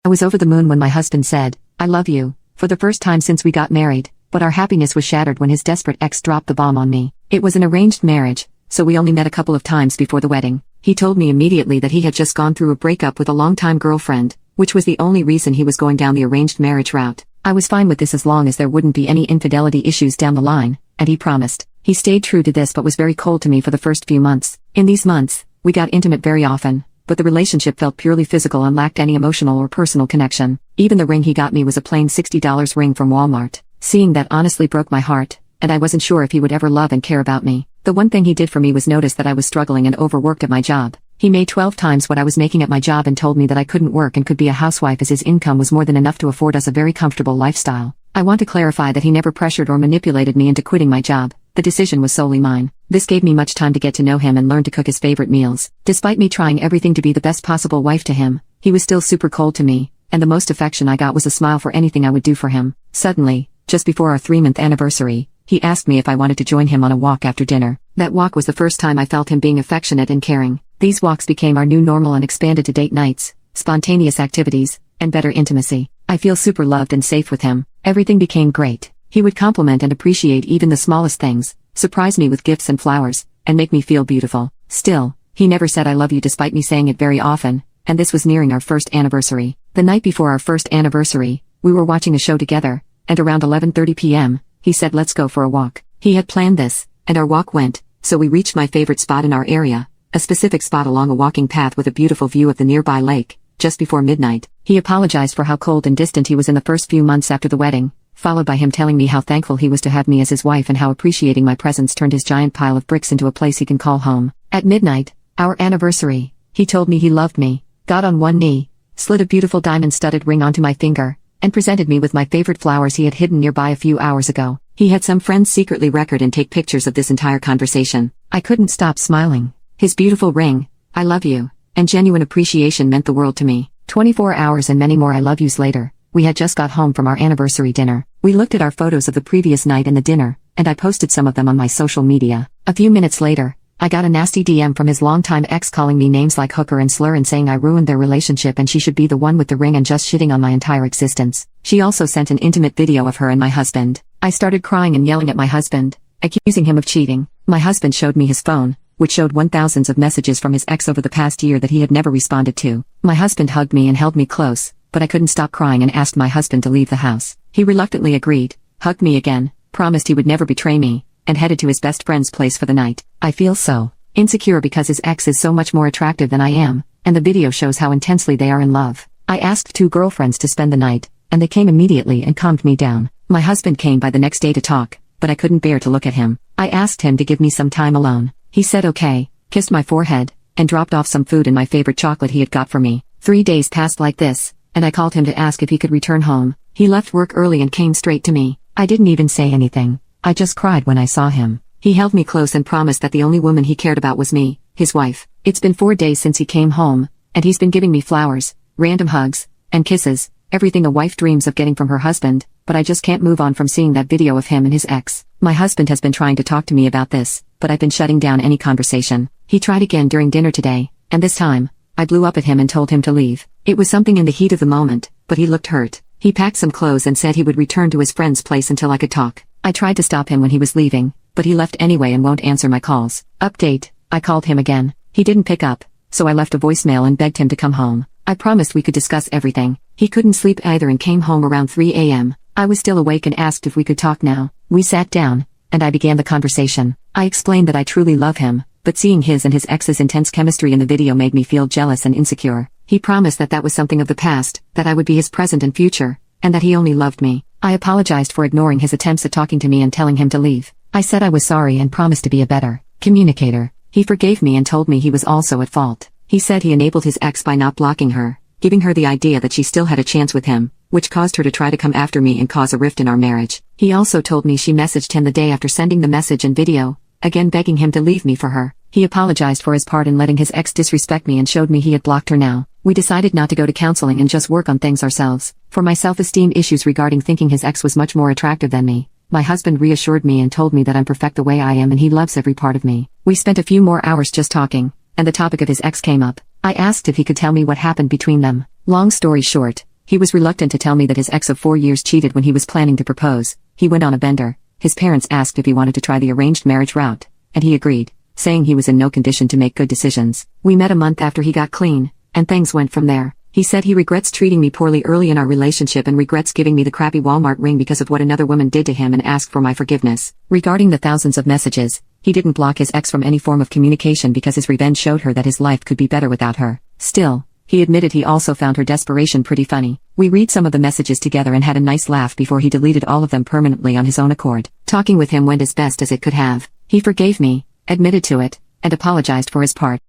I was over the moon when my husband said, "I love you," for the first time since we got married, but our happiness was shattered when his desperate ex dropped the bomb on me. It was an arranged marriage, so we only met a couple of times before the wedding. He told me immediately that he had just gone through a breakup with a longtime girlfriend, which was the only reason he was going down the arranged marriage route. I was fine with this as long as there wouldn't be any infidelity issues down the line, and he promised. He stayed true to this but was very cold to me for the first few months. In these months, we got intimate very often, but the relationship felt purely physical and lacked any emotional or personal connection. Even the ring he got me was a plain $60 ring from Walmart. Seeing that honestly broke my heart, and I wasn't sure if he would ever love and care about me. The one thing he did for me was notice that I was struggling and overworked at my job. He made 12 times what I was making at my job and told me that I couldn't work and could be a housewife as his income was more than enough to afford us a very comfortable lifestyle. I want to clarify that he never pressured or manipulated me into quitting my job. The decision was solely mine. This gave me much time to get to know him and learn to cook his favorite meals. Despite me trying everything to be the best possible wife to him, he was still super cold to me, and the most affection I got was a smile for anything I would do for him. Suddenly, just before our 3-month anniversary, he asked me if I wanted to join him on a walk after dinner. That walk was the first time I felt him being affectionate and caring. These walks became our new normal and expanded to date nights, spontaneous activities, and better intimacy. I feel super loved and safe with him. Everything became great. He would compliment and appreciate even the smallest things, surprise me with gifts and flowers, and make me feel beautiful. Still, he never said I love you despite me saying it very often, and this was nearing our first anniversary. The night before our first anniversary, we were watching a show together, and around 11:30 p.m., he said let's go for a walk. He had planned this, and our walk went, so we reached my favorite spot in our area, a specific spot along a walking path with a beautiful view of the nearby lake, just before midnight. He apologized for how cold and distant he was in the first few months after the wedding, followed by him telling me how thankful he was to have me as his wife and how appreciating my presence turned his giant pile of bricks into a place he can call home. At midnight, our anniversary, he told me he loved me, got on one knee, slid a beautiful diamond-studded ring onto my finger, and presented me with my favorite flowers he had hidden nearby a few hours ago. He had some friends secretly record and take pictures of this entire conversation. I couldn't stop smiling. His beautiful ring, "I love you," and genuine appreciation meant the world to me. 24 hours and many more I love yous later, we had just got home from our anniversary dinner. We looked at our photos of the previous night and the dinner, and I posted some of them on my social media. A few minutes later, I got a nasty DM from his longtime ex calling me names like hooker and slur and saying I ruined their relationship and she should be the one with the ring and just shitting on my entire existence. She also sent an intimate video of her and my husband. I started crying and yelling at my husband, accusing him of cheating. My husband showed me his phone, which showed 1,000s of messages from his ex over the past year that he had never responded to. My husband hugged me and held me close, but I couldn't stop crying and asked my husband to leave the house. He reluctantly agreed, hugged me again, promised he would never betray me, and headed to his best friend's place for the night. I feel so insecure because his ex is so much more attractive than I am, and the video shows how intensely they are in love. I asked 2 girlfriends to spend the night, and they came immediately and calmed me down. My husband came by the next day to talk, but I couldn't bear to look at him. I asked him to give me some time alone. He said okay, kissed my forehead, and dropped off some food and my favorite chocolate he had got for me. 3 days passed like this, and I called him to ask if he could return home. He left work early and came straight to me. I didn't even say anything. I just cried when I saw him. He held me close and promised that the only woman he cared about was me, his wife. It's been 4 days since he came home, and he's been giving me flowers, random hugs, and kisses, everything a wife dreams of getting from her husband, but I just can't move on from seeing that video of him and his ex. My husband has been trying to talk to me about this, but I've been shutting down any conversation. He tried again during dinner today, and this time, I blew up at him and told him to leave. It was something in the heat of the moment, but he looked hurt. He packed some clothes and said he would return to his friend's place until I could talk. I tried to stop him when he was leaving, but he left anyway and won't answer my calls. Update, I called him again. He didn't pick up, so I left a voicemail and begged him to come home. I promised we could discuss everything. He couldn't sleep either and came home around 3 a.m. I was still awake and asked if we could talk now. We sat down, and I began the conversation. I explained that I truly love him, but seeing his and his ex's intense chemistry in the video made me feel jealous and insecure. He promised that that was something of the past, that I would be his present and future, and that he only loved me. I apologized for ignoring his attempts at talking to me and telling him to leave. I said I was sorry and promised to be a better communicator. He forgave me and told me he was also at fault. He said he enabled his ex by not blocking her, giving her the idea that she still had a chance with him, which caused her to try to come after me and cause a rift in our marriage. He also told me she messaged him the day after sending the message and video, again begging him to leave me for her. He apologized for his part in letting his ex disrespect me and showed me he had blocked her now. We decided not to go to counseling and just work on things ourselves. For my self-esteem issues regarding thinking his ex was much more attractive than me, my husband reassured me and told me that I'm perfect the way I am and he loves every part of me. We spent a few more hours just talking, and the topic of his ex came up. I asked if he could tell me what happened between them. Long story short, He was reluctant to tell me that his ex of 4 years cheated when he was planning to propose. He went on a bender. His parents asked if he wanted to try the arranged marriage route, and he agreed, saying he was in no condition to make good decisions. We met a month after he got clean, and things went from there. He said he regrets treating me poorly early in our relationship and regrets giving me the crappy Walmart ring because of what another woman did to him and asked for my forgiveness. Regarding the thousands of messages, he didn't block his ex from any form of communication because his revenge showed her that his life could be better without her. Still, he admitted he also found her desperation pretty funny. We read some of the messages together and had a nice laugh before he deleted all of them permanently on his own accord. Talking with him went as best as it could have. He forgave me, admitted to it, and apologized for his part.